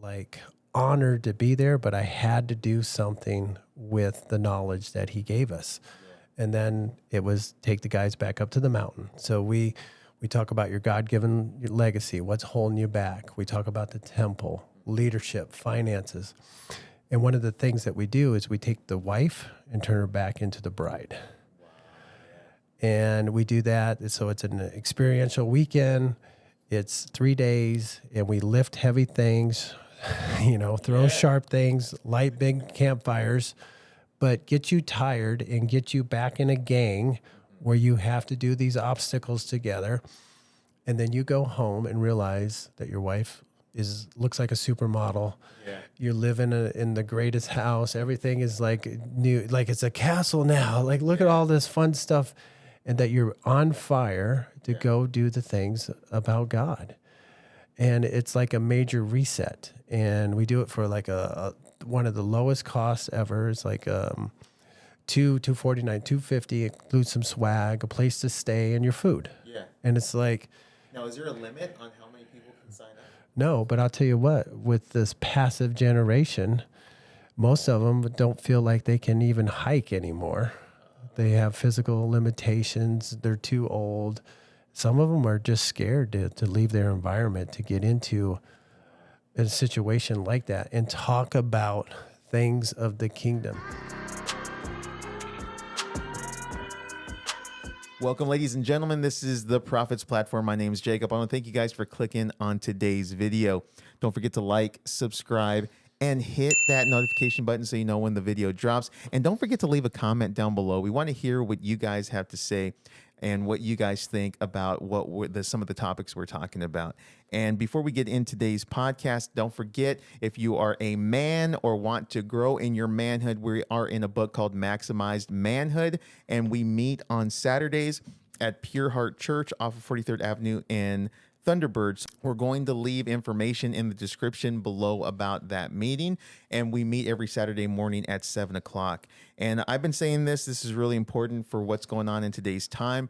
like honored to be there, but I had to do something with the knowledge that he gave us. And then it was take the guys back up to the mountain. So we talk about your God-given legacy, what's holding you back. We talk about the temple, leadership, finances. And one of the things that we do is we take the wife and turn her back into the bride. And we do that. So it's an experiential weekend. It's 3 days, and we lift heavy things, throw sharp things, light big campfires, but get you tired and get you back in a gang where you have to do these obstacles together. And then you go home and realize that your wife looks like a supermodel. Yeah. You live in the greatest house. Everything is like new, like it's a castle now. Like, look at all this fun stuff. And that you're on fire to go do the things about God. And it's like a major reset. And we do it for like one of the lowest costs ever. It's like $249, $250, includes some swag, a place to stay, and your food. Yeah. And it's like... Now, is there a limit on how many people can sign up? No, but I'll tell you what, with this passive generation, most of them don't feel like they can even hike anymore. They have physical limitations. They're too old. Some of them are just scared to leave their environment to get into a situation like that and talk about things of the kingdom. Welcome, ladies and gentlemen. This is the Prophets Platform. My name is Jacob. I want to thank you guys for clicking on today's video. Don't forget to like, subscribe, and hit that notification button so you know when the video drops. And don't forget to leave a comment down below. We want to hear what you guys have to say and what you guys think about some of the topics we're talking about. And before we get into today's podcast, don't forget, if you are a man or want to grow in your manhood, we are in a book called Maximized Manhood, and we meet on Saturdays at Pure Heart Church off of 43rd Avenue in Thunderbirds. We're going to leave information in the description below about that meeting, and we meet every Saturday morning at 7 o'clock. And I've been saying this is really important for what's going on in today's time.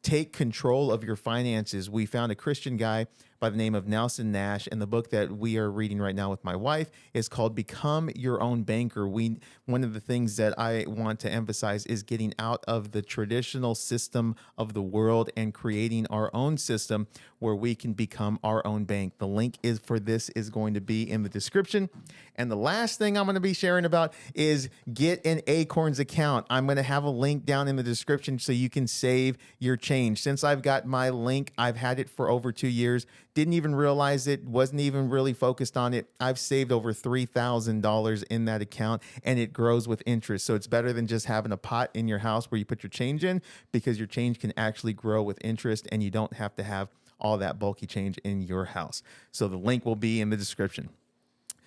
Take control of your finances. We found a Christian guy by the name of Nelson Nash, and the book that we are reading right now with my wife is called Become Your Own Banker. One of the things that I want to emphasize is getting out of the traditional system of the world and creating our own system where we can become our own bank. The link for this is going to be in the description. And the last thing I'm going to be sharing about is get an Acorns account. I'm going to have a link down in the description so you can save your change. Since I've got my link, I've had it for over 2 years. Didn't even realize it, wasn't even really focused on it. I've saved over $3,000 in that account, and it grows with interest. So it's better than just having a pot in your house where you put your change in, because your change can actually grow with interest, and you don't have to have all that bulky change in your house. So the link will be in the description.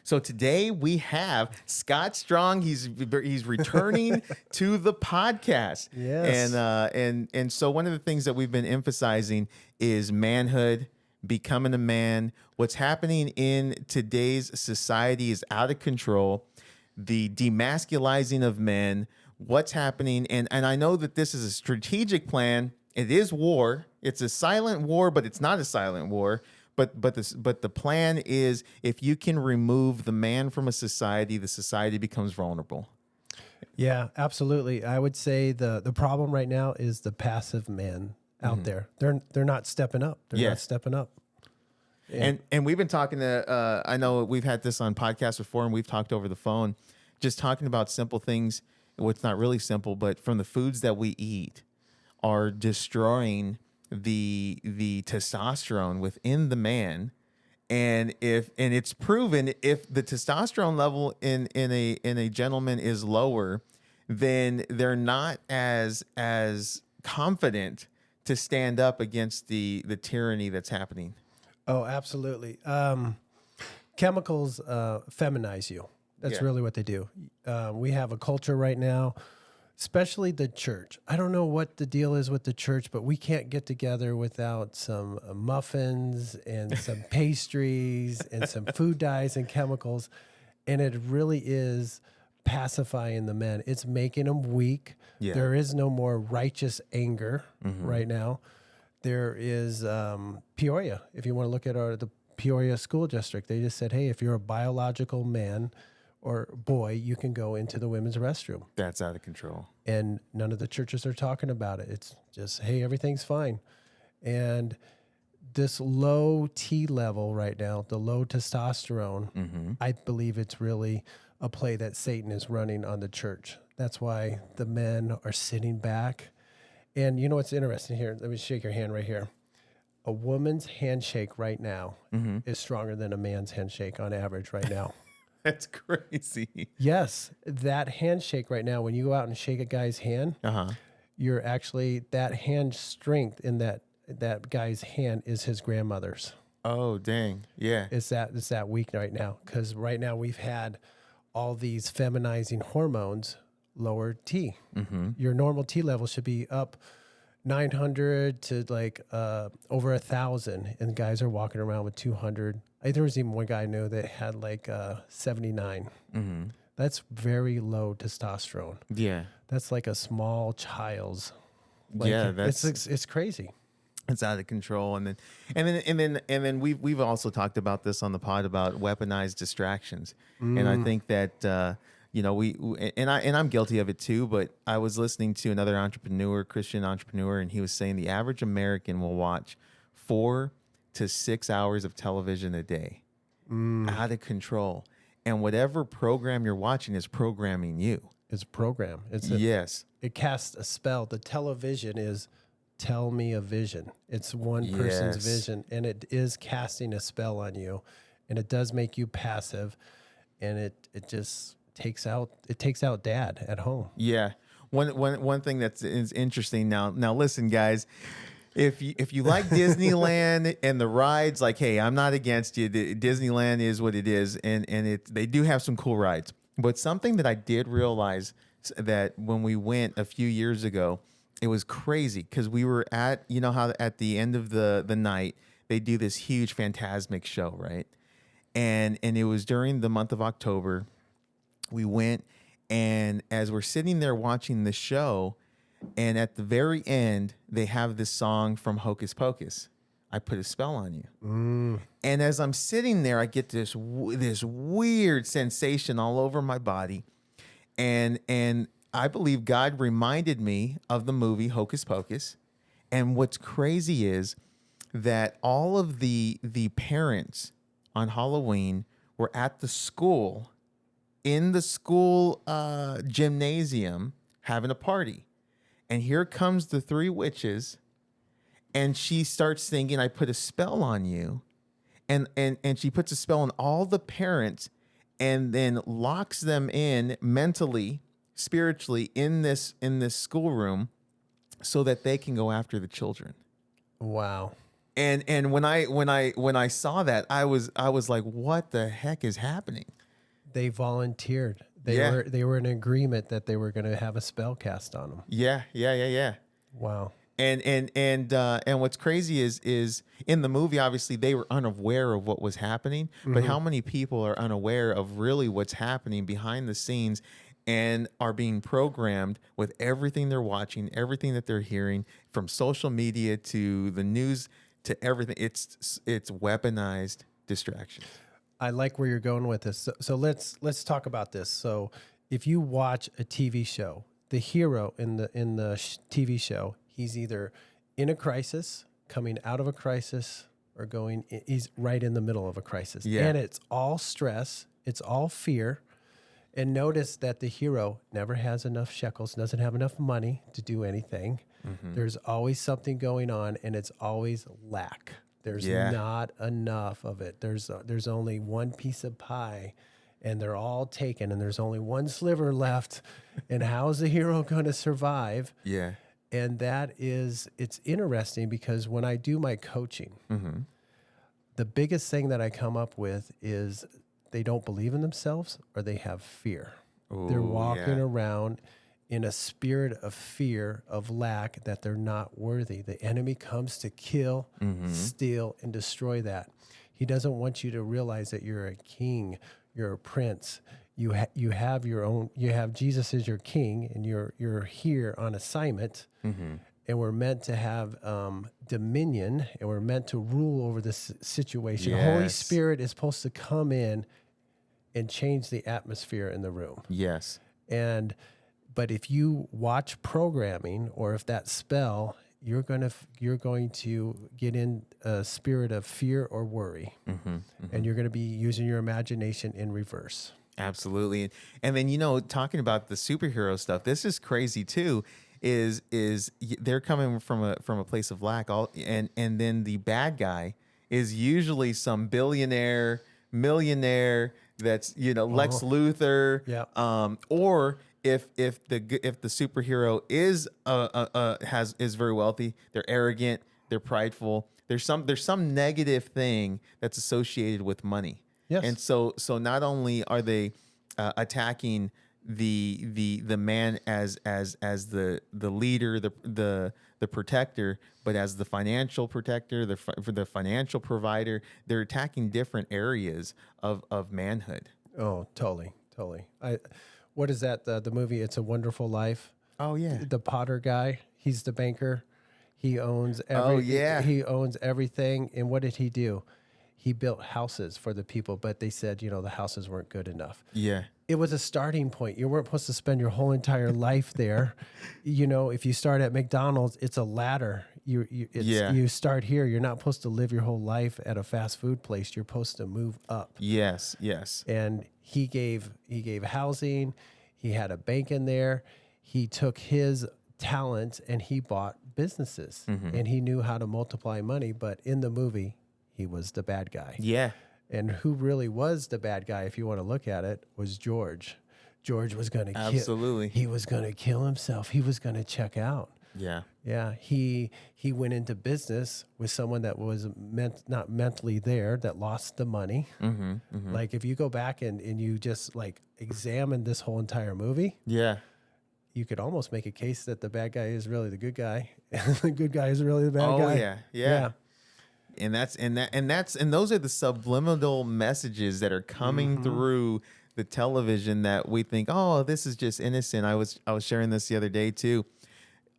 So today we have Scott Strong. He's returning to the podcast. Yes. And so one of the things that we've been emphasizing is manhood, becoming a man. What's happening in today's society is out of control. The demasculizing of men, what's happening. And I know that this is a strategic plan. It is war. It's a silent war, but it's not a silent war. But the plan is, if you can remove the man from a society, the society becomes vulnerable. Yeah, absolutely. I would say the problem right now is the passive men out there. They're not stepping up. They're not stepping up. Yeah. And we've been talking to, I know we've had this on podcasts before, and we've talked over the phone, just talking about simple things. What's not really simple, but from the foods that we eat are destroying the testosterone within the man. And it's proven, if the testosterone level in a gentleman is lower, then they're not as confident to stand up against the tyranny that's happening. Oh, absolutely. Chemicals feminize you. That's really what they do. We have a culture right now, especially the church. I don't know what the deal is with the church, but we can't get together without some muffins and some pastries and some food dyes and chemicals. And it really is pacifying the men. It's making them weak. Yeah. There is no more righteous anger right now. There is Peoria. If you want to look at the Peoria School District. They just said, hey, if you're a biological man or boy, you can go into the women's restroom. That's out of control. And none of the churches are talking about it. It's just, hey, everything's fine. And this low T level right now, the low testosterone, I believe it's really a play that Satan is running on the church. That's why the men are sitting back. And you know what's interesting here? Let me shake your hand right here. A woman's handshake right now is stronger than a man's handshake on average right now. That's crazy. Yes, that handshake right now, when you go out and shake a guy's hand, you're actually, that hand strength in that guy's hand is his grandmother's. Oh, dang. Yeah. It's that weak right now, because right now we've had all these feminizing hormones lower T. Your normal T level should be up 900 to like over 1,000, and guys are walking around with 200. There was even one guy I knew that had like 79. That's very low testosterone. Yeah. That's like a small child's. Like, Yeah, it's crazy. It's out of control. And then we've also talked about this on the pod about weaponized distractions. And I think that you know, I'm guilty of it too, but I was listening to another Christian entrepreneur, and he was saying the average American will watch 4 to 6 hours of television a day. Out of control. And whatever program you're watching is programming you. It's a program. Yes. It casts a spell. The television is tell me a vision. It's one person's vision, and it is casting a spell on you, and it does make you passive, and it just takes out dad at home. Yeah. One thing that's is interesting now listen, guys, if you like Disneyland and the rides, like, hey, I'm not against you. Disneyland is what it is, and they do have some cool rides. But something that I did realize that when we went a few years ago, it was crazy because we were at, you know how at the end of the night they do this huge Phantasmic show, right? And it was during the month of October. We went, and as we're sitting there watching the show, and at the very end, they have this song from Hocus Pocus, I Put a Spell on You. And as I'm sitting there, I get this weird sensation all over my body. And I believe God reminded me of the movie Hocus Pocus. And what's crazy is that all of the parents on Halloween were at the school, in the school gymnasium, having a party. And here comes the 3 witches, and she starts singing, I put a spell on you. And she puts a spell on all the parents and then locks them in mentally, spiritually in this schoolroom so that they can go after the children. Wow. And when I saw that, I was like, what the heck is happening? They volunteered. They were in agreement that they were going to have a spell cast on them. Yeah. Wow. And what's crazy is in the movie, obviously they were unaware of what was happening, but how many people are unaware of really what's happening behind the scenes and are being programmed with everything they're watching, everything that they're hearing, from social media to the news to everything. It's weaponized distraction. I like where you're going with this. So let's talk about this. So if you watch a TV show, the hero in the TV show, he's either in a crisis, coming out of a crisis, or he's right in the middle of a crisis. Yeah. And it's all stress, it's all fear. And notice that the hero never has enough shekels, doesn't have enough money to do anything. There's always something going on, and it's always lack. There's not enough of it. There's only one piece of pie, and they're all taken, and there's only one sliver left. And how's the hero going to survive? Yeah. And it's interesting because when I do my coaching, the biggest thing that I come up with is they don't believe in themselves or they have fear. Ooh, they're walking around in a spirit of fear, of lack, that they're not worthy. The enemy comes to kill, steal, and destroy that. He doesn't want you to realize that you're a king, you're a prince. You have your own. You have Jesus as your king, and you're here on assignment. and we're meant to have dominion, and we're meant to rule over this situation. Holy Yes. Spirit is supposed to come in and change the atmosphere in the room. Yes. But if you watch programming, or if that spell, you're going to get in a spirit of fear or worry, and you're going to be using your imagination in reverse. Absolutely. And then, talking about the superhero stuff, this is crazy too, is they're coming from a place of lack, and then the bad guy is usually some billionaire, millionaire that's, Lex Luthor. Yeah. Or if the superhero is very wealthy, they're arrogant, they're prideful. There's some negative thing that's associated with money. Yes. And so not only are they attacking the man as the leader, the protector, but as the financial protector, the financial provider, they're attacking different areas of manhood. Oh, totally. What is that? The movie It's a Wonderful Life? Oh yeah. The Potter guy, he's the banker. He owns he owns everything. And what did he do? He built houses for the people, but they said, the houses weren't good enough. Yeah. It was a starting point. You weren't supposed to spend your whole entire life there. If you start at McDonald's, it's a ladder. You start here. You're not supposed to live your whole life at a fast food place. You're supposed to move up. Yes. And he gave housing. He had a bank in there. He took his talent and he bought businesses, and he knew how to multiply money. But in the movie, he was the bad guy. Yeah. And who really was the bad guy, if you want to look at it, was George. George was going to Absolutely. He was going to kill himself. He was going to check out. Yeah. Yeah. He went into business with someone that was not mentally there, that lost the money. Like if you go back and you just like examine this whole entire movie, Yeah. you could almost make a case that the bad guy is really the good guy, and the good guy is really the bad guy. Oh yeah. And those are the subliminal messages that are coming through the television that we think, oh, this is just innocent. I was sharing this the other day too.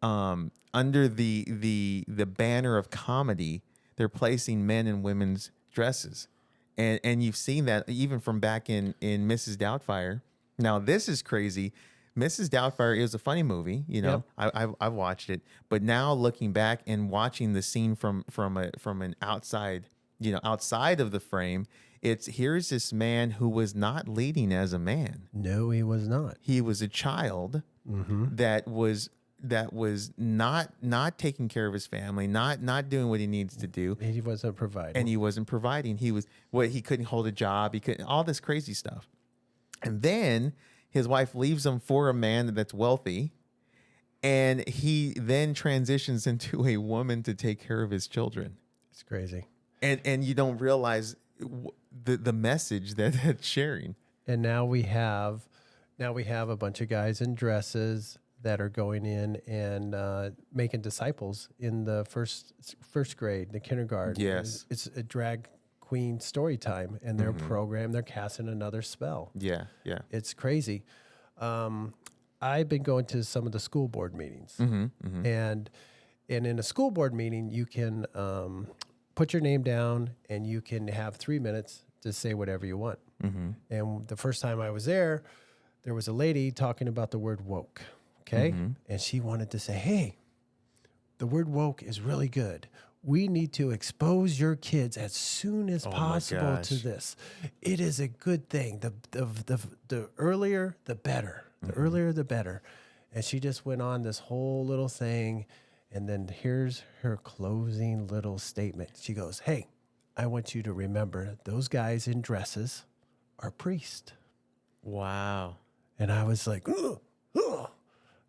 Under the banner of comedy, they're placing men in women's dresses, and you've seen that even from back in Mrs. Doubtfire. Now this is crazy. Mrs. Doubtfire is a funny movie, Yep. I've watched it, but now looking back and watching the scene from an outside, outside of the frame, here's this man who was not leading as a man. No, he was not. He was a child that was not taking care of his family, not doing what he needs to do, He wasn't providing. and he wasn't providing. He couldn't hold a job. He couldn't, all this crazy stuff, and then his wife leaves him for a man that's wealthy, and he then transitions into a woman to take care of his children. It's crazy. And you don't realize the message that that's sharing. And now we have a bunch of guys in dresses that are going in and making disciples in the first grade, the kindergarten. Yes. It's a drag queen story time, and they're programmed. They're casting another spell. Yeah. It's crazy. I've been going to some of the school board meetings, and in a school board meeting, you can put your name down and you can have 3 minutes to say whatever you want. And the first time I was there was a lady talking about the word woke. Okay. And she wanted to say, hey, the word woke is really good. We need to expose your kids as soon as possible to this. It is a good thing. The earlier, the better. The earlier, the better. And she just went on this whole little thing. And then here's her closing little statement. She goes, hey, I want you to remember those guys in dresses are priests. Wow. And I was like, ugh, ugh.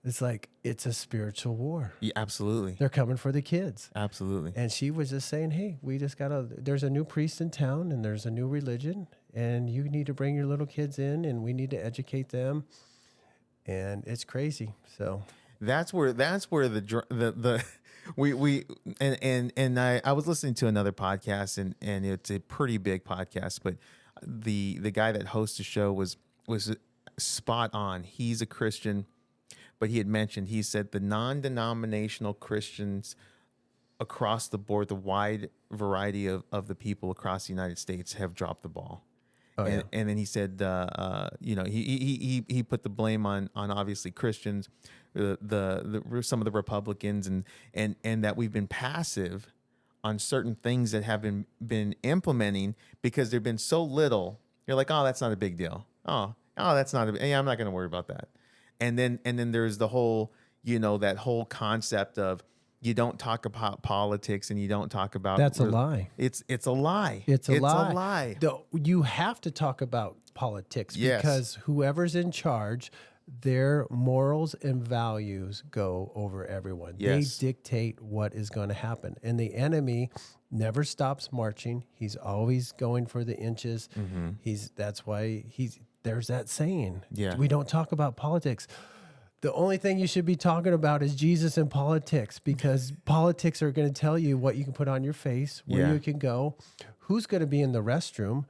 It's like, it's a spiritual war. Yeah, absolutely. They're coming for the kids. Absolutely. And she was just saying, hey, there's a new priest in town and there's a new religion and you need to bring your little kids in and we need to educate them. And it's crazy. So that's where I was listening to another podcast and it's a pretty big podcast, but the guy that hosts the show was spot on. He's a Christian, but he said the non-denominational Christians across the board, the wide variety of the people across the United States have dropped the ball. Oh, yeah. And then he said, he put the blame on obviously Christians, some of the Republicans, and that we've been passive on certain things that have been implementing because there've been so little. You're like, oh, that's not a big deal. Oh, that's not I'm not going to worry about that. And then there's the whole, that whole concept of you don't talk about politics and you don't talk about. That's a lie. It's a lie. It's a lie. lie. You have to talk about politics Yes. because whoever's in charge, their morals and values go over everyone. Yes. They dictate what is going to happen. And the enemy never stops marching. He's always going for the inches. That's why there's that saying. Yeah. We don't talk about politics. The only thing you should be talking about is Jesus and politics, because politics are going to tell you what you can put on your face, where you can go, who's going to be in the restroom.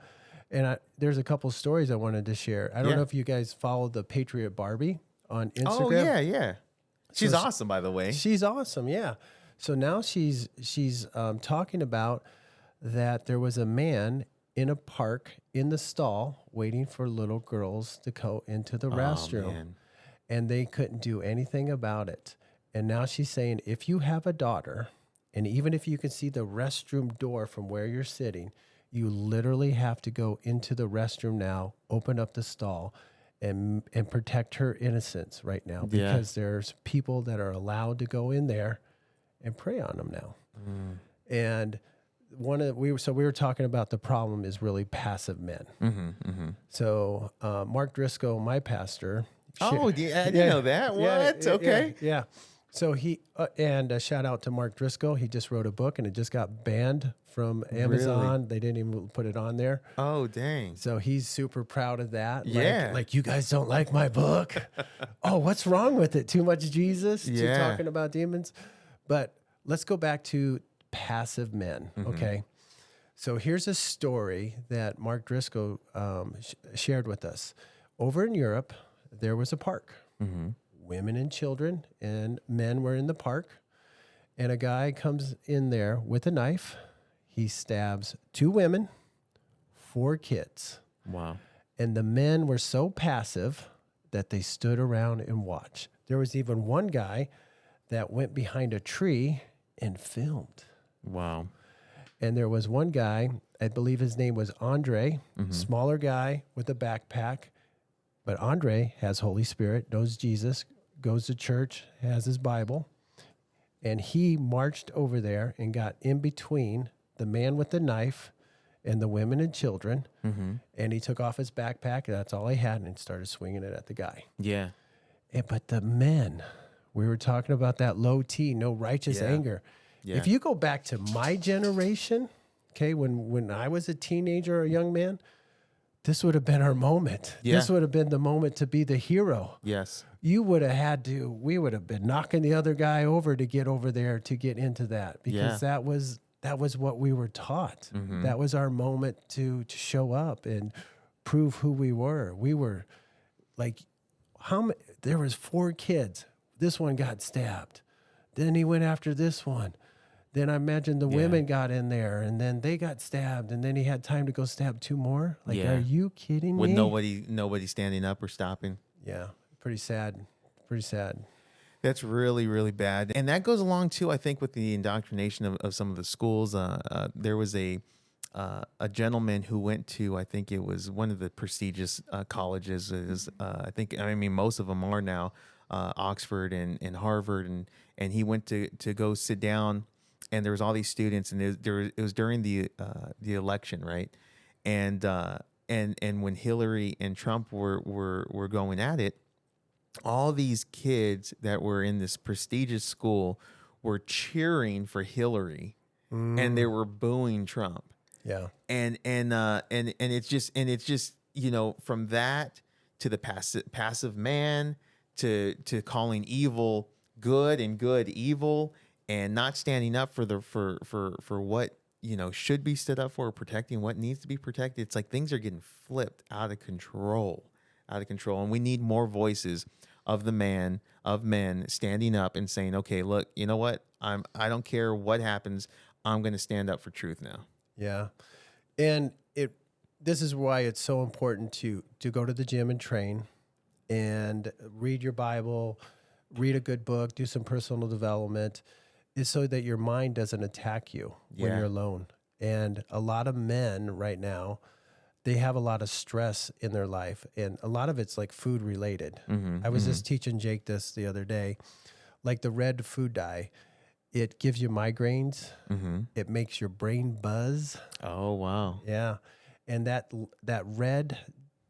And there's a couple stories I wanted to share. I don't know if you guys follow the Patriot Barbie on Instagram. Oh, yeah. She's awesome, by the way. She's awesome, yeah. So now she's talking about that there was a man in a park in the stall waiting for little girls to go into the restroom. Man. And they couldn't do anything about it. And now she's saying, if you have a daughter, and even if you can see the restroom door from where you're sitting, you literally have to go into the restroom now, open up the stall, and protect her innocence right now, because there's people that are allowed to go in there and prey on them now. And we were talking about the problem is really passive men. So Mark Driscoll, my pastor. I didn't know that. What? Okay. Yeah. So and a shout out to Mark Driscoll. He just wrote a book and it just got banned from Amazon. Really? They didn't even put it on there. Oh, dang. So he's super proud of that. Yeah. Like you guys don't like my book. Oh, what's wrong with it? Too much Jesus to talking about demons. But let's go back to passive men. Okay. So here's a story that Mark Driscoll shared with us. Over in Europe, there was a park. Women and children and men were in the park. And a guy comes in there with a knife. He stabs 2 women, 4 kids. Wow. And the men were so passive that they stood around and watched. There was even one guy that went behind a tree and filmed. Wow. And there was one guy, I believe his name was Andre, smaller guy with a backpack. But Andre has Holy Spirit, knows Jesus, goes to church, has his Bible. And he marched over there and got in between the man with the knife and the women and children. And he took off his backpack, and that's all he had, and started swinging it at the guy. Yeah. But the men, we were talking about that low T, no righteous anger. Yeah. If you go back to my generation, okay, when I was a teenager or a young man, this would have been our moment. Yeah. This would have been the moment to be the hero. Yes. We would have been knocking the other guy over to get over there to get into that, because that was what we were taught. That was our moment to show up and prove who we were. We were like, there was 4 kids. This one got stabbed. Then he went after this one. Then I imagine the women got in there, and then they got stabbed, and then he had time to go stab 2 more. Like, are you kidding With me? nobody standing up or stopping. Yeah, pretty sad. Pretty sad. That's really, really bad. And that goes along, too, I think, with the indoctrination of some of the schools. There was a gentleman who went to, I think it was one of the prestigious colleges. Most of them are now, Oxford and Harvard. And he went to go sit down, and there was all these students, and it was during the election, right? And when Hillary and Trump were going at it, all these kids that were in this prestigious school were cheering for Hillary, and they were booing Trump. Yeah. And it's just from that to the passive man to calling evil good and good evil, and not standing up for what should be stood up for, protecting what needs to be protected. It's like things are getting flipped out of control, and we need more voices of men standing up and saying, okay, look, you know what? I don't care what happens. I'm going to stand up for truth now. Yeah. And this is why it's so important to go to the gym and train and read your Bible, read a good book, do some personal development, is so that your mind doesn't attack you when Yeah. you're alone. And a lot of men right now, they have a lot of stress in their life, and a lot of it's like food related. I was just teaching Jake this the other day, like the red food dye. It gives you migraines. It makes your brain buzz. Oh, wow. Yeah. And that red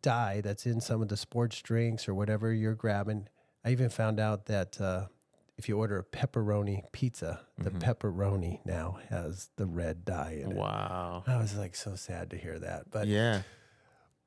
dye that's in some of the sports drinks or whatever you're grabbing, I even found out that if you order a pepperoni pizza, the pepperoni now has the red dye in it. Wow. I was like so sad to hear that. But Yeah.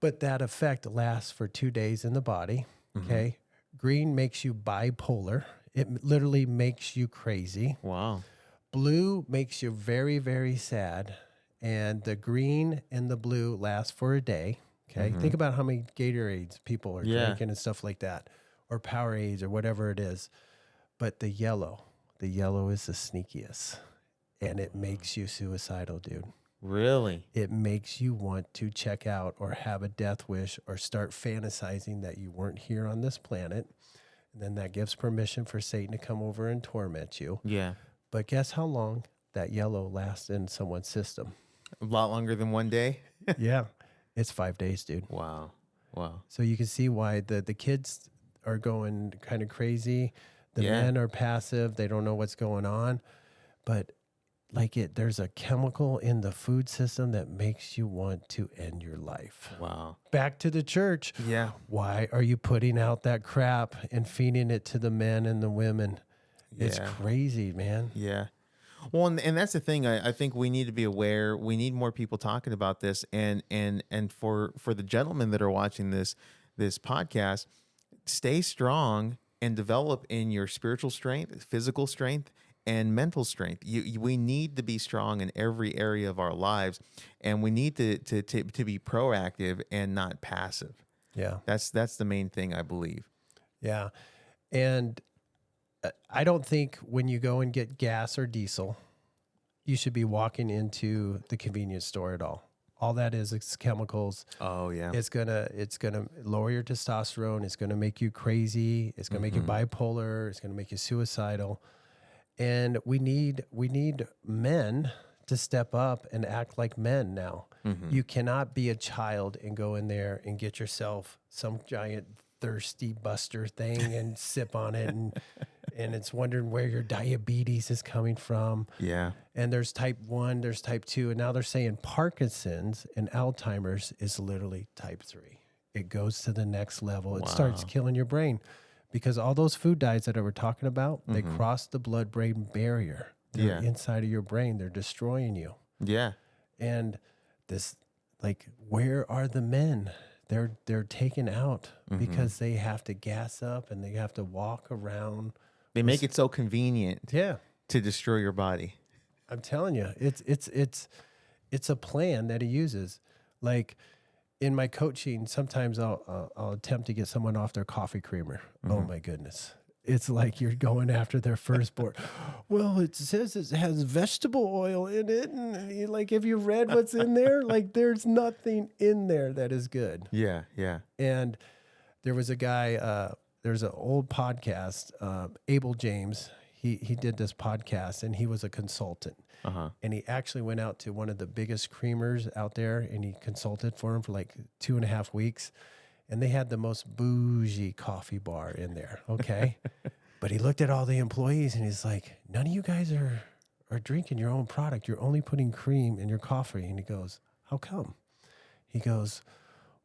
but that effect lasts for 2 days in the body. Okay. Green makes you bipolar. It literally makes you crazy. Wow. Blue makes you very, very sad. And the green and the blue last for a day. Okay. Think about how many Gatorades people are drinking and stuff like that, or Powerades or whatever it is. But the yellow is the sneakiest. And it makes you suicidal, dude. Really? It makes you want to check out or have a death wish or start fantasizing that you weren't here on this planet. And then that gives permission for Satan to come over and torment you. Yeah. But guess how long that yellow lasts in someone's system? A lot longer than one day. Yeah. It's 5 days, dude. Wow. Wow. So you can see why the kids are going kind of crazy. The Yeah. men are passive. They don't know what's going on. But there's a chemical in the food system that makes you want to end your life. Wow. Back to the church. Yeah. Why are you putting out that crap and feeding it to the men and the women? It's Yeah. crazy, man. Yeah. Well, and that's the thing. I think we need to be aware. We need more people talking about this. And for the gentlemen that are watching this podcast, stay strong and develop in your spiritual strength, physical strength, and mental strength. We need to be strong in every area of our lives, and we need to be proactive and not passive. Yeah. That's the main thing, I believe. Yeah. And I don't think when you go and get gas or diesel, you should be walking into the convenience store at all. All that is chemicals. Oh yeah. It's gonna lower your testosterone. It's gonna make you crazy. It's gonna make you bipolar. It's gonna make you suicidal. And we need men to step up and act like men now. You cannot be a child and go in there and get yourself some giant thirsty buster thing and sip on it and it's wondering where your diabetes is coming from. Yeah. And there's type 1, there's type 2, and now they're saying Parkinson's and Alzheimer's is literally type 3. It goes to the next level. It starts killing your brain because all those food dyes that I were talking about, they cross the blood-brain barrier. They're inside of your brain. They're destroying you. Yeah. And this, where are the men? They're taken out because they have to gas up and they have to walk around. They make it so convenient Yeah. to destroy your body. I'm telling you, it's a plan that he uses. Like in my coaching, sometimes I'll attempt to get someone off their coffee creamer. Oh my goodness. It's like you're going after their firstborn. Well, it says it has vegetable oil in it. And have you read what's in there? There's nothing in there that is good. Yeah. Yeah. And there was a guy, there's an old podcast, Abel James. He did this podcast and he was a consultant. And he actually went out to one of the biggest creamers out there and he consulted for him for 2.5 weeks. And they had the most bougie coffee bar in there, okay? But he looked at all the employees and he's like, none of you guys are drinking your own product. You're only putting cream in your coffee. And he goes, how come? He goes,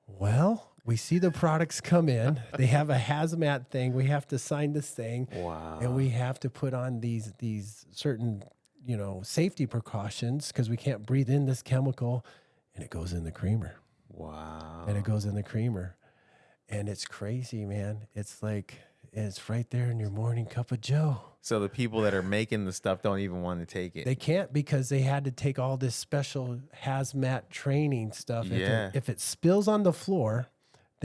well, we see the products come in. They have a hazmat thing. We have to sign this thing. Wow. And we have to put on these certain, safety precautions because we can't breathe in this chemical. And it goes in the creamer. Wow. And it goes in the creamer. And it's crazy, man. It's it's right there in your morning cup of joe. So the people that are making the stuff don't even want to take it. They can't because they had to take all this special hazmat training stuff. Yeah. If it spills on the floor,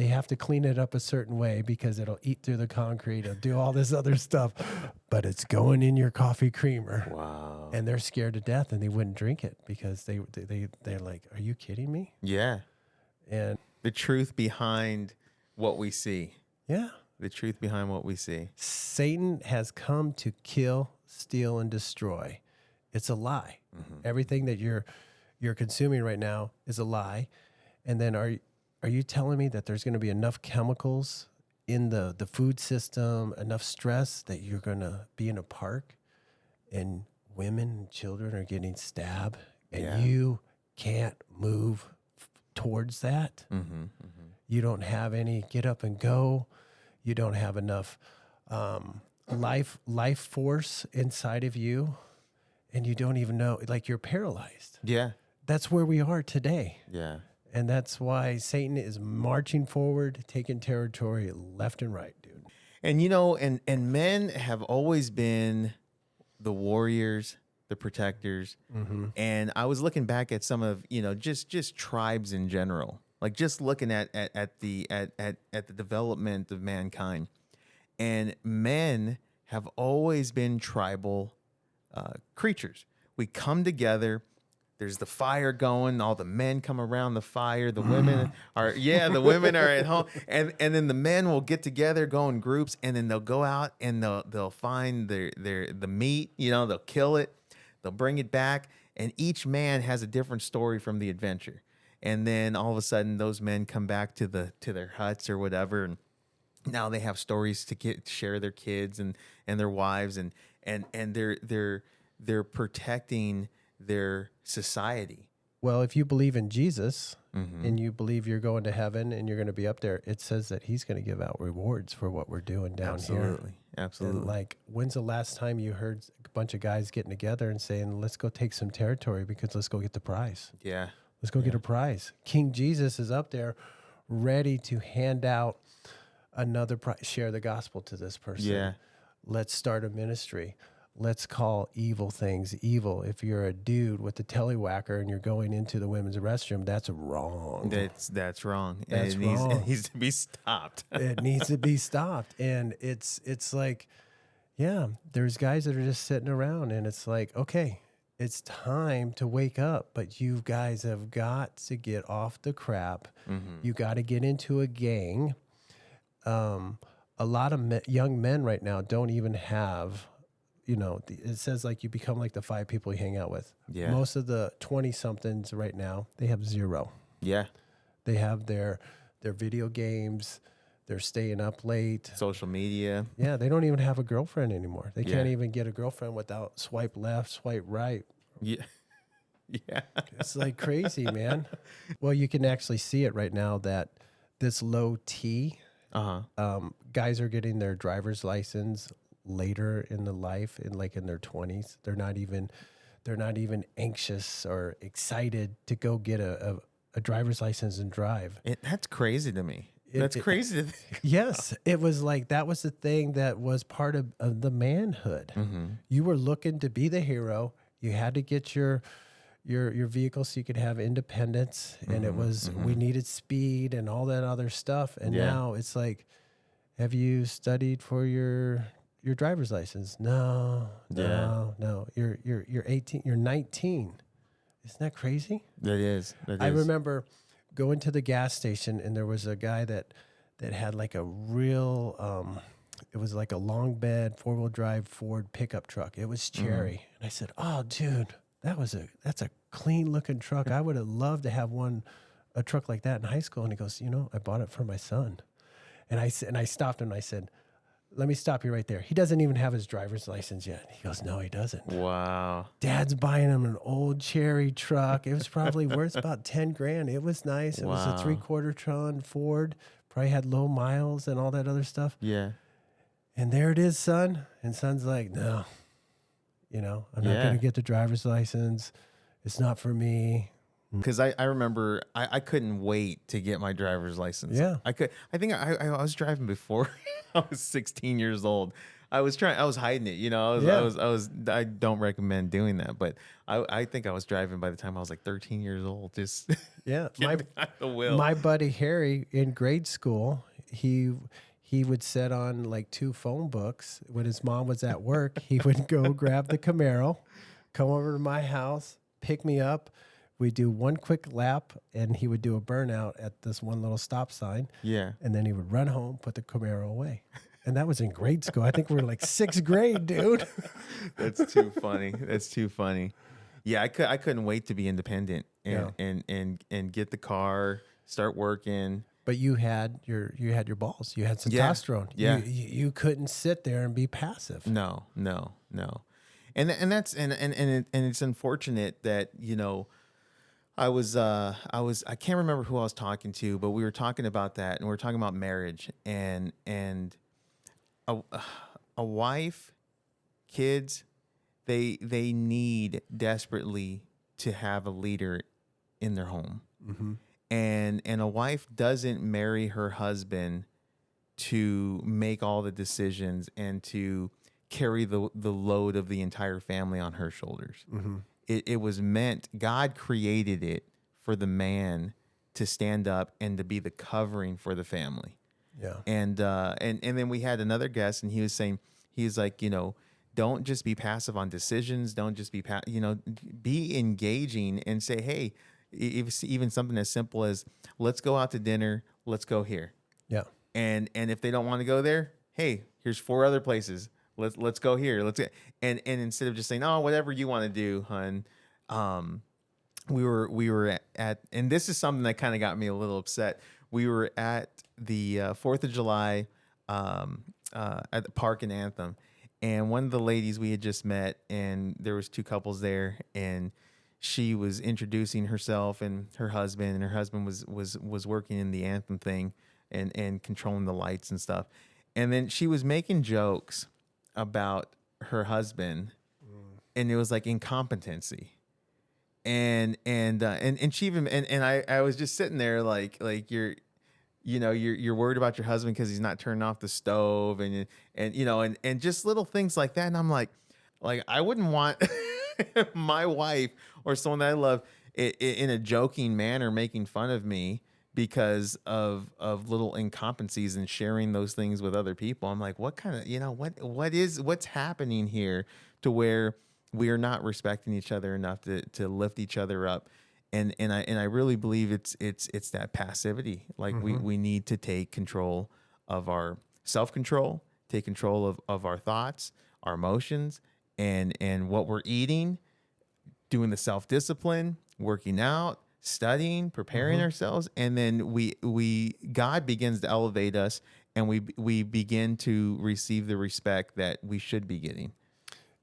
They have to clean it up a certain way because it'll eat through the concrete. It'll do all this other stuff, but it's going in your coffee creamer. Wow. And they're scared to death, and they wouldn't drink it because they're like, "Are you kidding me?" Yeah. And The truth behind what we see. yeah, The truth behind what we see. Satan has come to kill, steal, and destroy. It's a lie. Everything that you're consuming right now is a lie. And then are you telling me that there's going to be enough chemicals in the food system, enough stress that you're going to be in a park and women and children are getting stabbed and you can't move towards that? You don't have any get up and go. You don't have enough life force inside of you, and you don't even know, like, you're paralyzed. Yeah. That's where we are today. Yeah. And that's why Satan is marching forward, taking territory left and right, dude. And, you know, and men have always been the warriors, the protectors. And I was looking back at some of, you know, just tribes in general, like just looking at the development of mankind. And men have always been tribal creatures. We come together. There's the fire going. All the men come around the fire. The women are, the women are at home, and then the men will get together, go in groups, and then they'll go out and they'll find the meat. You know, they'll kill it, they'll bring it back, and each man has a different story from the adventure. And then all of a sudden, those men come back to their huts or whatever, and now they have stories to share their kids and their wives, and they're protecting their society. Well, if you believe in Jesus and you believe you're going to heaven and you're going to be up there, it says that he's going to give out rewards for what we're doing down here. Absolutely. And like, when's the last time you heard a bunch of guys getting together and saying, let's go take some territory because let's go get the prize. Yeah. Let's go get a prize. King Jesus is up there ready to hand out another prize, share the gospel to this person. Yeah. Let's start a ministry. Let's call evil things evil. If you're a dude with the tellywhacker and you're going into the women's restroom, that's wrong. That's wrong. That's and wrong. It needs to be stopped. It needs to be stopped. And it's like, yeah, there's guys that are just sitting around and it's like, okay, it's time to wake up, but you guys have got to get off the crap. You got to get into a gang. A lot of young men right now don't even have, you know, it says like you become like the 5 people you hang out with. Yeah. Most of the 20-somethings right now, they have 0. Yeah. They have their video games. They're staying up late. Social media. Yeah, they don't even have a girlfriend anymore. They can't even get a girlfriend without swipe left, swipe right. Yeah. Yeah. It's like crazy, man. Well, you can actually see it right now that this low T, guys are getting their driver's license later in the life, in their 20s. They're not even anxious or excited to go get a driver's license and drive. That's crazy to me. That's crazy. Yes, it was like that was the thing that was part of the manhood. You were looking to be the hero. You had to get your vehicle so you could have independence, and it was we needed speed and all that other stuff. And now it's like, have you studied for your driver's license? No. You're 18. You're 19. Isn't that crazy? That is. I remember going to the gas station, and there was a guy that had like a real, it was like a long bed 4-wheel drive Ford pickup truck. It was cherry, and I said, "Oh, dude, that's a clean looking truck. I would have loved to have a truck like that in high school." And he goes, "You know, I bought it for my son." And I stopped him and I said, "Let me stop you right there. He doesn't even have his driver's license yet." He goes, "No, he doesn't." Wow. Dad's buying him an old cherry truck. It was probably worth about 10 grand. It was nice. It was a 3/4 ton Ford. Probably had low miles and all that other stuff. Yeah. And there it is, son. And son's like, "No, I'm not going to get the driver's license. It's not for me." Because I remember I couldn't wait to get my driver's license. Yeah. I think I was driving before I was 16 years old. I was hiding it, you know. I don't recommend doing that, but I think I was driving by the time I was like 13 years old, just Yeah, getting behind the wheel. my buddy Harry in grade school, he would sit on like 2 phone books. When his mom was at work, he would go grab the Camaro, come over to my house, pick me up. We'd do one quick lap, and he would do a burnout at this one little stop sign. Yeah. And then he would run home, put the Camaro away. And that was in grade school. I think we were like 6th grade, dude. That's too funny. That's too funny. Yeah, I couldn't wait to be independent and and get the car, start working. But you had your balls. You had some Yeah. testosterone. Yeah. You couldn't sit there and be passive. No. And it's unfortunate that, you know, I can't remember who I was talking to, but we were talking about that, and we were talking about marriage and a wife, kids, they need desperately to have a leader in their home. Mm-hmm. And a wife doesn't marry her husband to make all the decisions and to carry the load of the entire family on her shoulders. Mm-hmm. It was meant, God created it for the man to stand up and to be the covering for the family. Yeah. And then we had another guest, and he was saying, he's like, you know, don't just be passive on decisions. Don't just be, be engaging and say, hey, even something as simple as, let's go out to dinner. Let's go here. Yeah. And if they don't want to go there, hey, here's 4 other places. Let's go here. And instead of just saying, oh, whatever you want to do, hun. We were at, and this is something that kind of got me a little upset. We were at the 4th of July at the park in Anthem, and one of the ladies we had just met, and there was 2 couples there, and she was introducing herself and her husband was working in the Anthem thing and controlling the lights and stuff. And then she was making jokes about her husband, and it was like incompetency. And she even and I was just sitting there like you're worried about your husband because he's not turning off the stove and just little things like that. And I'm like I wouldn't want my wife or someone that I love in a joking manner making fun of me because of little incompetencies and sharing those things with other people. I'm like, what kind of, what's happening here to where we are not respecting each other enough to lift each other up. And I really believe it's that passivity. Like we need to take control of our self-control, take control of our thoughts, our emotions, and what we're eating, doing the self-discipline, working out, studying, preparing ourselves, and then God begins to elevate us, and we begin to receive the respect that we should be getting.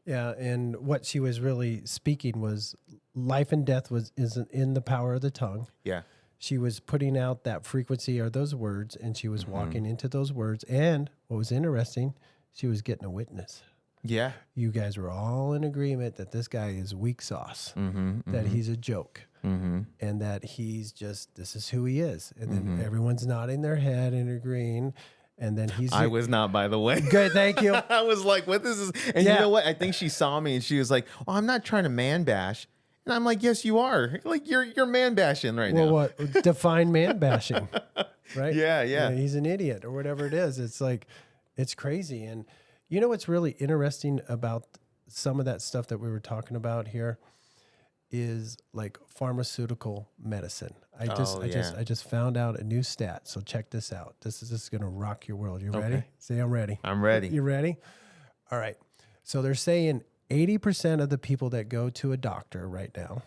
Yeah, and what she was really speaking was life and death isn't in the power of the tongue. Yeah. She was putting out that frequency or those words, and she was walking into those words. And what was interesting, she was getting a witness. Yeah. You guys were all in agreement that this guy is weak sauce, that he's a joke, and that this is who he is. And then everyone's nodding their head and agreeing. And then I was not, by the way. Good, thank you. I was like, what this is. And you know what? I think she saw me and she was like, well, I'm not trying to man bash. And I'm like, yes, you are. Like you're man bashing right now. Well, what? Define man bashing, right? Yeah. You know, he's an idiot or whatever it is. It's like, it's crazy. And you know what's really interesting about some of that stuff that we were talking about here is like pharmaceutical medicine. I just found out a new stat. So check this out. This is going to rock your world. You ready? Say I'm ready. I'm ready. You ready? All right. So they're saying 80% of the people that go to a doctor right now,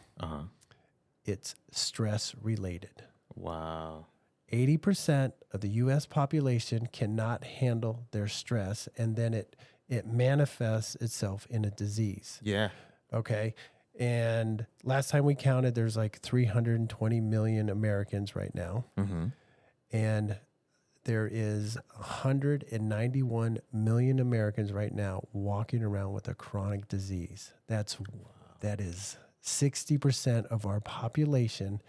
it's stress related. Wow. 80% of the U.S. population cannot handle their stress, and then it manifests itself in a disease. Yeah. Okay. And last time we counted, there's like 320 million Americans right now. And there is 191 million Americans right now walking around with a chronic disease. That is 60% of our population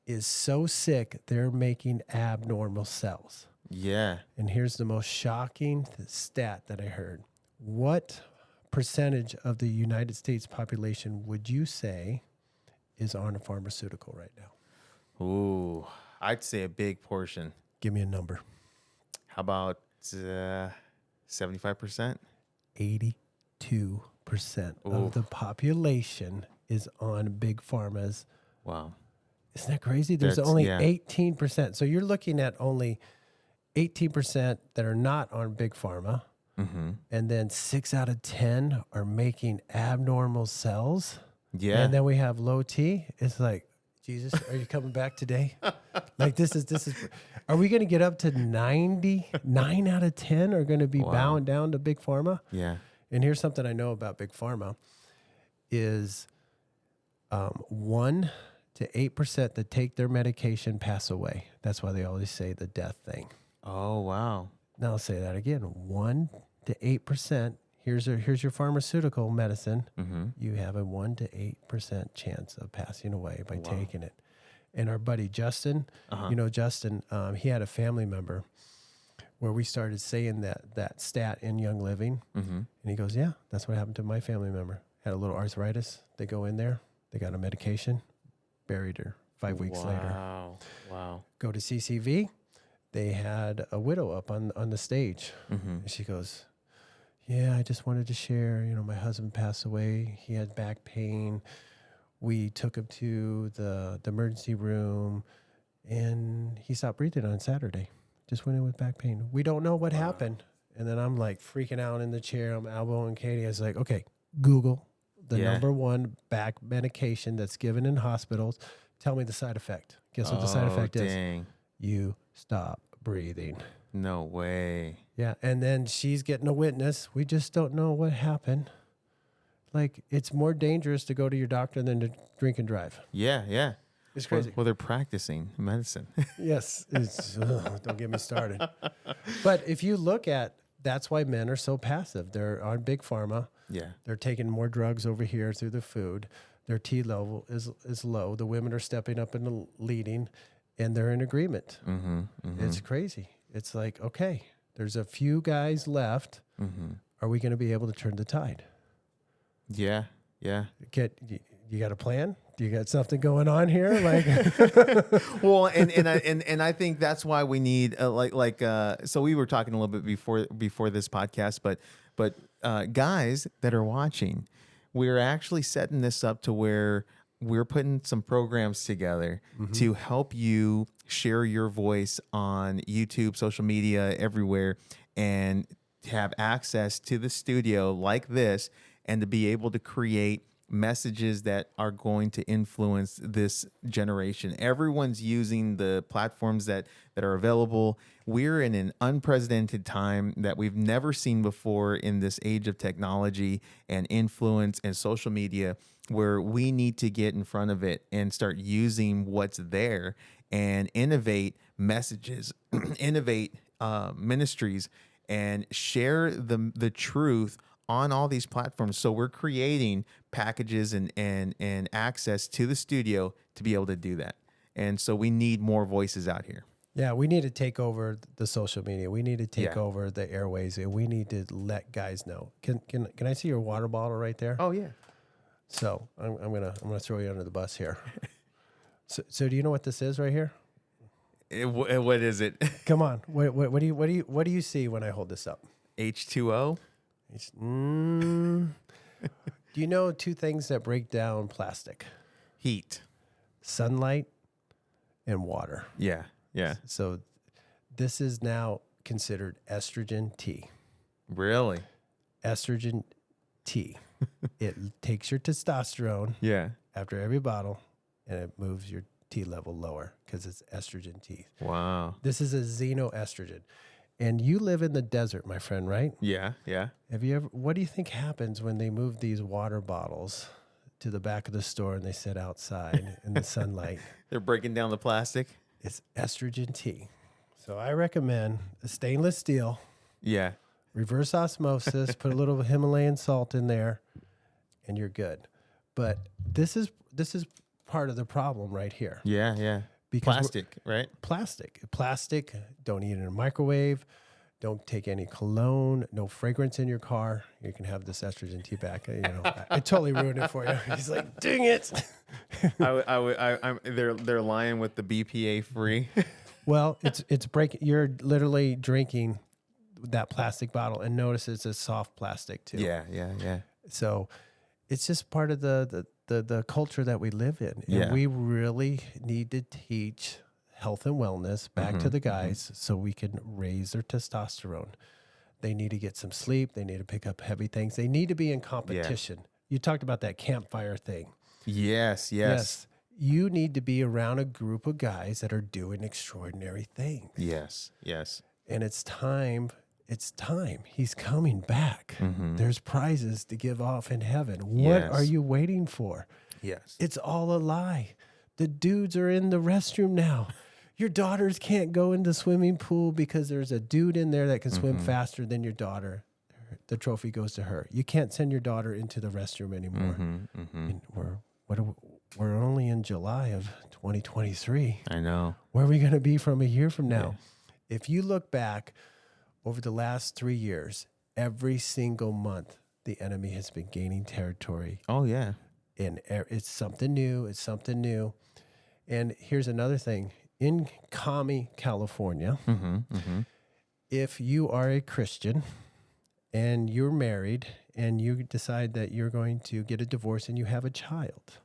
is so sick, they're making abnormal cells. Yeah. And here's the most shocking stat that I heard. What percentage of the United States population would you say is on a pharmaceutical right now? Ooh, I'd say a big portion. Give me a number. How about 75%? 82% of the population is on big pharmas. Wow. Isn't that crazy? There's That's- only yeah. 18%. So you're looking at only 18% that are not on big pharma. Mm-hmm. And then 6 out of 10 are making abnormal cells. Yeah. And then we have low T. It's like, Jesus, are you coming back today? Like this is, are we going to get up to 9 out of 10 are going to be Wow. bound down to big pharma? Yeah. And here's something I know about big pharma is 1 to 8% that take their medication pass away. That's why they always say the death thing. Oh, wow. Now I'll say that again. 1 to 8%. Here's your pharmaceutical medicine. Mm-hmm. You have a 1 to 8% chance of passing away by Wow. taking it. And our buddy Justin, Uh-huh. you know, Justin, he had a family member where we started saying that stat in Young Living. Mm-hmm. And he goes, yeah, that's what happened to my family member. Had a little arthritis. They go in there. They got a medication. Buried her 5 weeks later. Wow. Wow. Go to CCV. They had a widow up on the stage. Mm-hmm. And she goes, yeah, I just wanted to share, you know, my husband passed away. He had back pain. We took him to the emergency room and he stopped breathing on Saturday. Just went in with back pain. We don't know what happened. And then I'm like freaking out in the chair. I'm elbowing Katie. I was like, okay, Google the Yeah. number one back medication that's given in hospitals. Tell me the side effect. Guess what the side effect is? Dang. You stop breathing. No way. Yeah. And then she's getting a witness. We just don't know what happened. Like, it's more dangerous to go to your doctor than to drink and drive. Yeah. Yeah. It's crazy. Well, they're practicing medicine. Yes. Don't get me started. But if you look at, that's why men are so passive. They're on big pharma. Yeah. They're taking more drugs over here through the food. Their T level is low. The women are stepping up and leading, and they're in agreement. Mm-hmm. Mm-hmm. It's crazy. It's like, okay, there's a few guys left. Mm-hmm. Are we going to be able to turn the tide? Yeah. Yeah. You got a plan? Do you got something going on here? Like, Well, and I think that's why we need so we were talking a little bit before this podcast, but guys that are watching, we're actually setting this up to where we're putting some programs together to help you share your voice on YouTube, social media, everywhere, and have access to the studio like this, and to be able to create messages that are going to influence this generation. Everyone's using the platforms that are available. We're in an unprecedented time that we've never seen before in this age of technology and influence and social media, where we need to get in front of it and start using what's there and innovate messages, innovate ministries, and share the truth on all these platforms. So we're creating packages and access to the studio to be able to do that. And so we need more voices out here. yeah, we need to take over the social media. We need to take Yeah. over the airways, and we need to let guys know. Can I see your water bottle right there? Oh yeah. So I'm gonna throw you under the bus here. So do you know what this is right here? What is it? Come on. What do you see when I hold this up? H2O? Do you know two things that break down plastic? Heat. Sunlight and water. Yeah. Yeah. So this is now considered estrogen tea. Really? Estrogen tea. It takes your testosterone Yeah. after every bottle and it moves your T level lower because it's estrogen tea. Wow. This is a xenoestrogen. And you live in the desert, my friend, right? Yeah. Yeah. Have you ever, what do you think happens when they move these water bottles to the back of the store and they sit outside in the sunlight? They're breaking down the plastic. It's estrogen tea. So I recommend a stainless steel, Yeah. reverse osmosis, put a little Himalayan salt in there, and you're good. But this is part of the problem right here. Yeah. Yeah. Because Plastic, right? Plastic, don't eat it in a microwave. Don't take any cologne, no fragrance in your car. You can have this estrogen tea back. I totally ruined it for you. He's like, dang it. They're lying with the BPA free. Well, it's breaking. You're literally drinking that plastic bottle, and notice it's a soft plastic too. Yeah. So it's just part of the culture that we live in. And Yeah. we really need to teach health and wellness back to the guys so we can raise their testosterone. They need to get some sleep. They need to pick up heavy things. They need to be in competition. You talked about that campfire thing. Yes. You need to be around a group of guys that are doing extraordinary things. Yes. And it's time. It's time. He's coming back. There's prizes to give off in heaven. What are you waiting for? Yes. It's all a lie. The dudes are in the restroom now. Your daughters can't go in the swimming pool because there's a dude in there that can swim faster than your daughter. The trophy goes to her. You can't send your daughter into the restroom anymore. And we're only in July of 2023. I know. Where are we going to be from a year from now? Yeah. If you look back over the last 3 years, every single month, the enemy has been gaining territory. Oh, yeah. And it's something new. It's something new. And here's another thing. In Kami, California, if you are a Christian and you're married and you decide that you're going to get a divorce and you have a child,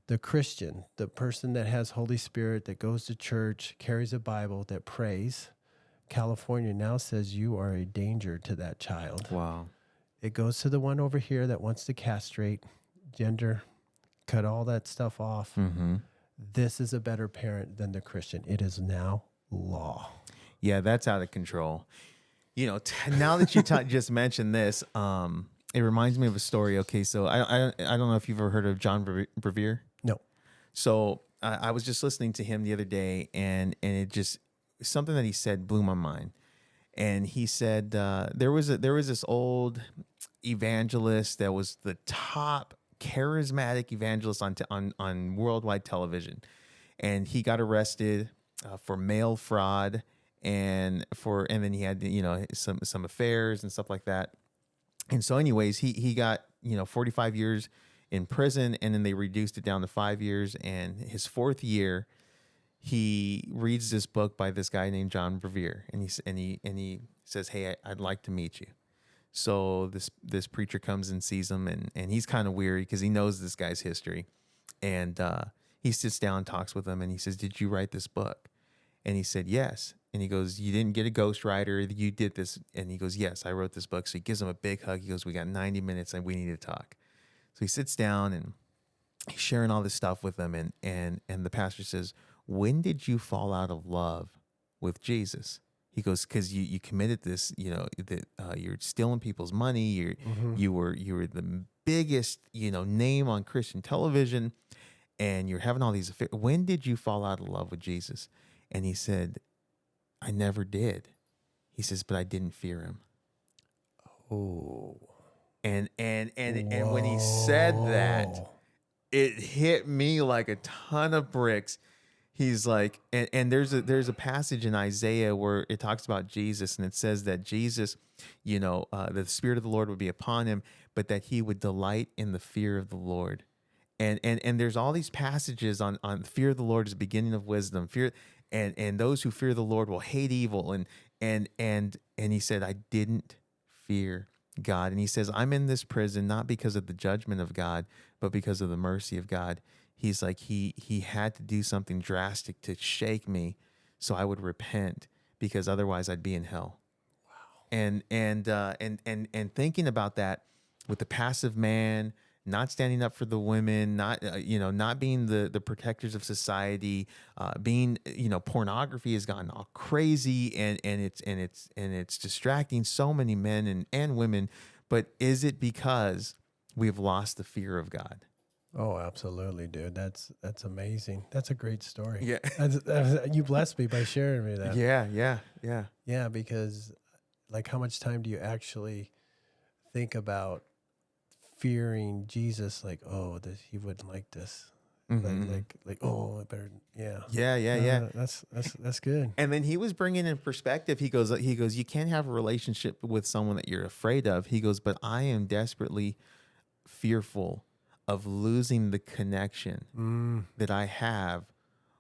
the Christian, the person that has Holy Spirit, that goes to church, carries a Bible, that prays, California now says you are a danger to that child. Wow. It goes to the one over here that wants to castrate, gender, cut all that stuff off. This is a better parent than the Christian. It is now law. Yeah, that's out of control. Now that you just mentioned this, it reminds me of a story. Okay, so I don't know if you've ever heard of John Bevere. No. So I was just listening to him the other day, and it just, something that he said blew my mind. And he said there was this old evangelist that was the top charismatic evangelist on worldwide television, and he got arrested for mail fraud and then he had some affairs and stuff like that. And so anyways, he got 45 years in prison, and then they reduced it down to 5 years. And his fourth year, he reads this book by this guy named John Bevere, and he says, "Hey, I'd like to meet you." So this preacher comes and sees him, and he's kind of weary because he knows this guy's history. And he sits down and talks with him, and he says, "Did you write this book?" And he said, "Yes." And he goes, "You didn't get a ghostwriter, you did this?" And he goes, "Yes, I wrote this book." So he gives him a big hug. He goes, "We got 90 minutes and we need to talk." So he sits down and he's sharing all this stuff with them. And the pastor says, "When did you fall out of love with Jesus?" He goes, "Because you committed this, that you're stealing people's money. You were the biggest, name on Christian television, and you're having all these affairs. When did you fall out of love with Jesus?" And he said, "I never did." He says, "But I didn't fear him." Oh. And when he said that, it hit me like a ton of bricks. He's like, and there's a passage in Isaiah where it talks about Jesus, and it says that Jesus, the Spirit of the Lord would be upon him, but that he would delight in the fear of the Lord. And there's all these passages on fear of the Lord is the beginning of wisdom. Fear, and those who fear the Lord will hate evil. And he said, "I didn't fear God." And he says, "I'm in this prison not because of the judgment of God, but because of the mercy of God." He's like, he had to do something drastic to shake me so I would repent, because otherwise I'd be in hell. Wow. And thinking about that with the passive man, not standing up for the women, not being the protectors of society, being pornography has gotten all crazy, and it's distracting so many men and women. But is it because we've lost the fear of God? Oh, absolutely, dude. That's amazing. That's a great story. Yeah. You blessed me by sharing me that. Yeah. Yeah, because like, how much time do you actually think about fearing Jesus? Like, oh, he wouldn't like this. Like, oh, I better, yeah. Yeah. That's good. And then he was bringing in perspective. He goes, you can't have a relationship with someone that you're afraid of. He goes, but I am desperately fearful of losing the connection that I have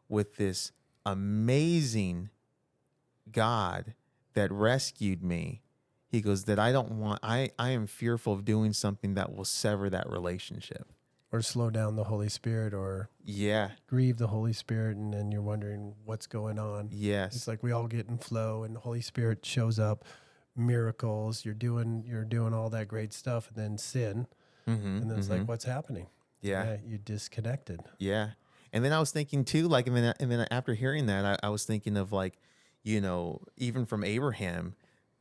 with this amazing God that rescued me. He goes, that I don't want, I am fearful of doing something that will sever that relationship. Or slow down the Holy Spirit, or grieve the Holy Spirit, and then you're wondering what's going on. Yes. It's like we all get in flow and the Holy Spirit shows up, miracles, you're doing all that great stuff, and then sin. And then it's like, what's happening? Yeah. You disconnected. Yeah. And then I was thinking too, like, and then after hearing that, I was thinking of, like, even from Abraham,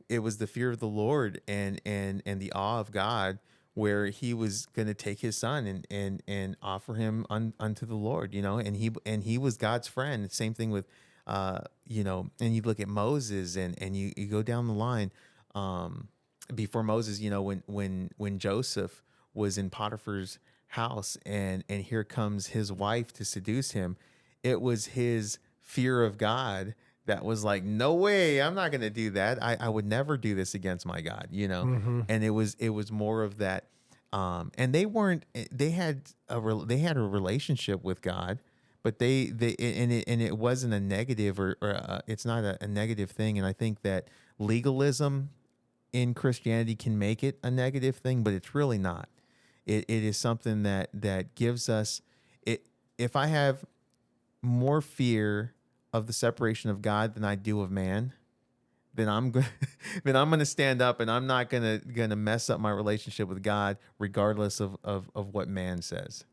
it was the fear of the Lord and the awe of God, where he was going to take his son and offer him unto the Lord, and he was God's friend. Same thing with, and you look at Moses and you go down the line, before Moses, when Joseph was in Potiphar's house and here comes his wife to seduce him, it was his fear of God that was like, no way, I'm not going to do that. I would never do this against my God, And it was more of that. And they had a relationship with God, but it wasn't a negative or it's not a negative thing. And I think that legalism in Christianity can make it a negative thing, but it's really not. It is something that gives us it. If I have more fear of the separation of God than I do of man, then I'm going to stand up, and I'm not going to mess up my relationship with God, regardless of what man says.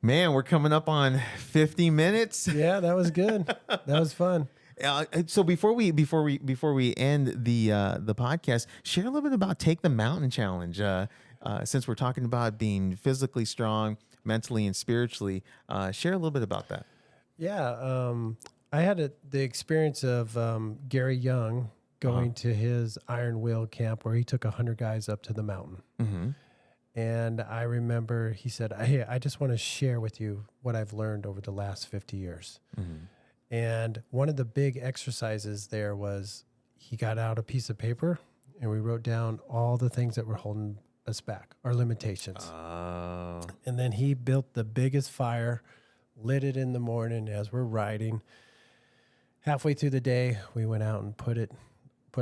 Man, we're coming up on 50 minutes. Yeah, that was good. That was fun. So before we end the podcast, share a little bit about Take the Mountain Challenge. Since we're talking about being physically strong, mentally and spiritually, share a little bit about that. Yeah, I had the experience of Gary Young going to his Iron Will camp, where he took 100 guys up to the mountain. And I remember he said, hey, I just want to share with you what I've learned over the last 50 years. And one of the big exercises there was he got out a piece of paper and we wrote down all the things that were holding us back, our limitations. And then he built the biggest fire, lit it in the morning as we're riding. Halfway through the day, we went out and put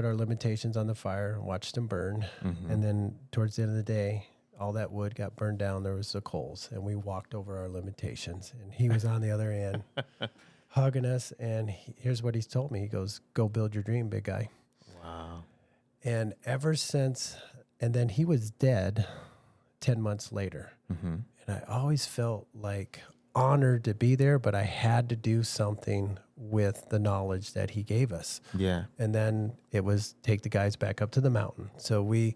our limitations on the fire and watched them burn. And then towards the end of the day, all that wood got burned down. There was the coals, and we walked over our limitations. And he was on the other end hugging us. And here's what he's told me. He goes, go build your dream, big guy. Wow. And ever since, and then he was dead 10 months later. And I always felt like honored to be there, but I had to do something with the knowledge that he gave us. Yeah. And then it was take the guys back up to the mountain. So we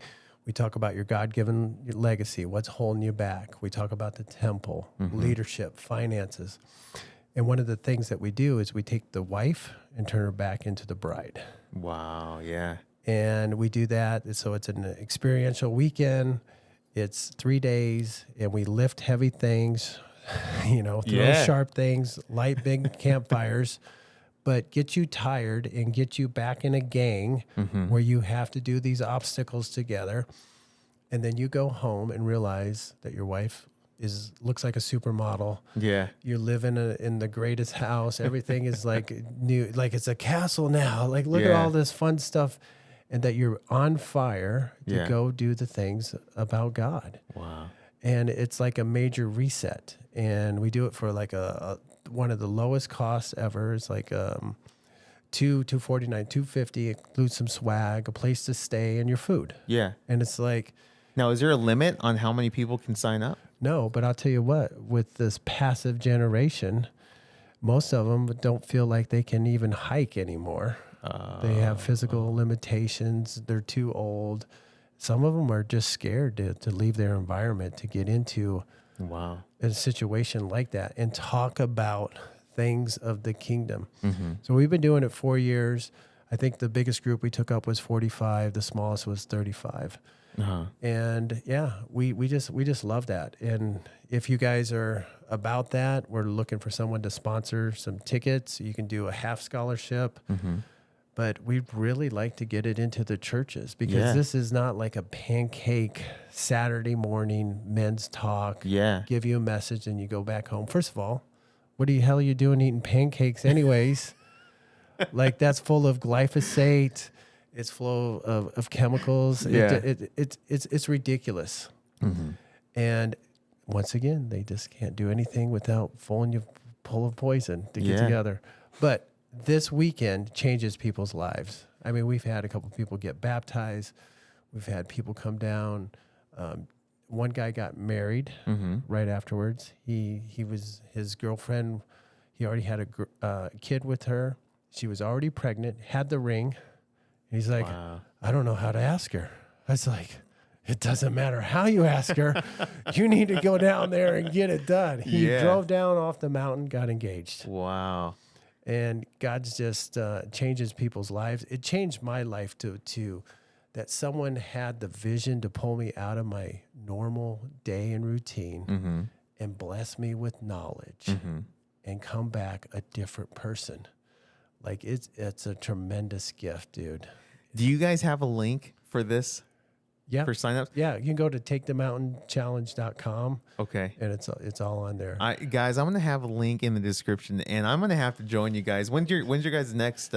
talk about your God-given legacy, what's holding you back. We talk about the temple, leadership, finances. And one of the things that we do is we take the wife and turn her back into the bride. Wow, yeah. And we do that. So it's an experiential weekend. It's 3 days, and we lift heavy things, throw sharp things, light big campfires, but get you tired and get you back in a gang where you have to do these obstacles together. And then you go home and realize that your wife looks like a supermodel. Yeah. You live in the greatest house. Everything is like new, like it's a castle now. Like, look at all this fun stuff. And that you're on fire to go do the things about God. Wow. And it's like a major reset. And we do it for like one of the lowest costs ever. It's like $249, $250, includes some swag, a place to stay, and your food. Yeah. And it's like, now, is there a limit on how many people can sign up? No, but I'll tell you what, with this passive generation, most of them don't feel like they can even hike anymore. They have physical limitations. They're too old. Some of them are just scared to leave their environment to get into a situation like that and talk about things of the kingdom. So we've been doing it 4 years. I think the biggest group we took up was 45. The smallest was 35. And yeah, we just love that. And if you guys are about that, we're looking for someone to sponsor some tickets. You can do a half scholarship. But we'd really like to get it into the churches, because this is not like a pancake Saturday morning men's talk. Give you a message and you go back home. First of all, what the hell are you doing eating pancakes anyways? Like, that's full of glyphosate. It's full of chemicals. It's ridiculous. And once again, they just can't do anything without filling you full of poison to get together. But this weekend changes people's lives. I mean, we've had a couple of people get baptized. We've had people come down. One guy got married right afterwards. His girlfriend, he already had a kid with her. She was already pregnant, had the ring. And he's like, I don't know how to ask her. I was like, it doesn't matter how you ask her. You need to go down there and get it done. He drove down off the mountain, got engaged. Wow. And God's just changes people's lives. It changed my life too, that someone had the vision to pull me out of my normal day and routine and bless me with knowledge and come back a different person. Like, it's a tremendous gift, dude. Do you guys have a link for this? Yeah. For signups? Yeah, you can go to takethemountainchallenge.com. Okay. And it's all on there. Guys, I'm gonna have a link in the description, and I'm gonna have to join you guys. When's your guys' next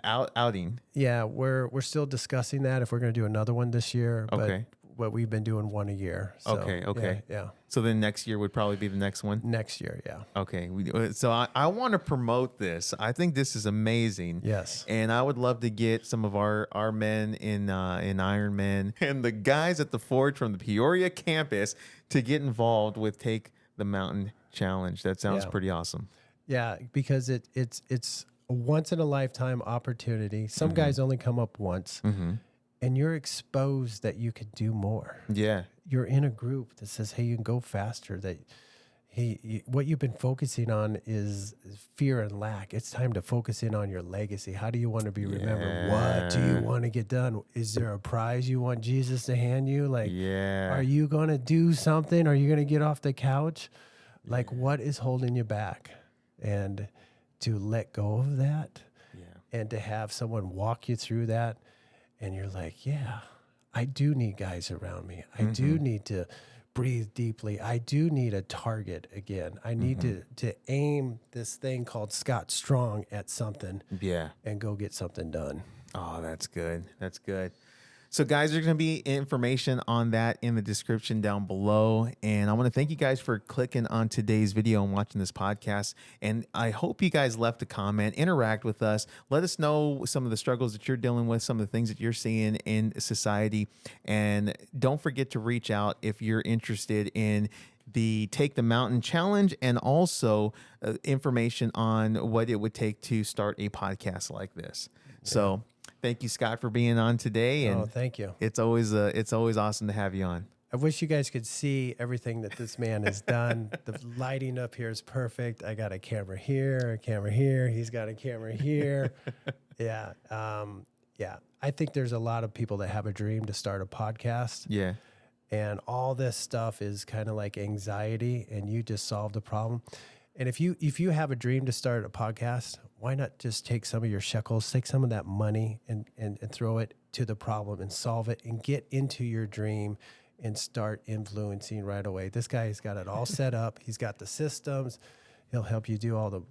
outing? Yeah, we're still discussing that, if we're gonna do another one this year. Okay. But we've been doing one a year. So, Okay. Yeah. So then next year would probably be the next one? Next year, yeah. Okay. So I want to promote this. I think this is amazing. Yes. And I would love to get some of our men in Ironman and the guys at the Forge from the Peoria campus to get involved with Take the Mountain Challenge. That sounds pretty awesome. Yeah, because it's a once in a lifetime opportunity. Some guys only come up once. And you're exposed that you could do more. Yeah. You're in a group that says, hey, you can go faster. That what you've been focusing on is fear and lack. It's time to focus in on your legacy. How do you want to be remembered? What do you want to get done? Is there a prize you want Jesus to hand you? Like, are you going to do something? Are you going to get off the couch? Like, what is holding you back? And to let go of that and to have someone walk you through that. And you're like, yeah, I do need guys around me. I do need to breathe deeply. I do need a target again. I need to aim this thing called Scott Strong at something and go get something done. Oh, that's good. That's good. So, guys, there's going to be information on that in the description down below. And I want to thank you guys for clicking on today's video and watching this podcast. And I hope you guys left a comment, interact with us. Let us know some of the struggles that you're dealing with, some of the things that you're seeing in society. And don't forget to reach out if you're interested in the Take the Mountain Challenge and also information on what it would take to start a podcast like this. So thank you, Scott, for being on today. And thank you. It's always awesome to have you on. I wish you guys could see everything that this man has done. The lighting up here is perfect. I got a camera here, a camera here. He's got a camera here. Yeah. I think there's a lot of people that have a dream to start a podcast. Yeah. And all this stuff is kind of like anxiety, and you just solve the problem. And if you have a dream to start a podcast, why not just take some of your shekels, take some of that money and throw it to the problem and solve it and get into your dream and start influencing right away. This guy's got it all set up. He's got the systems. He'll help you do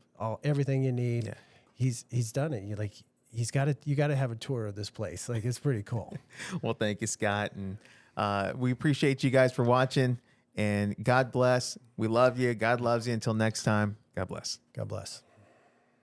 everything you need. Yeah. He's done it. You got to have a tour of this place. Like, it's pretty cool. Well, thank you, Scott. And we appreciate you guys for watching. And God bless. We love you. God loves you. Until next time, God bless. God bless.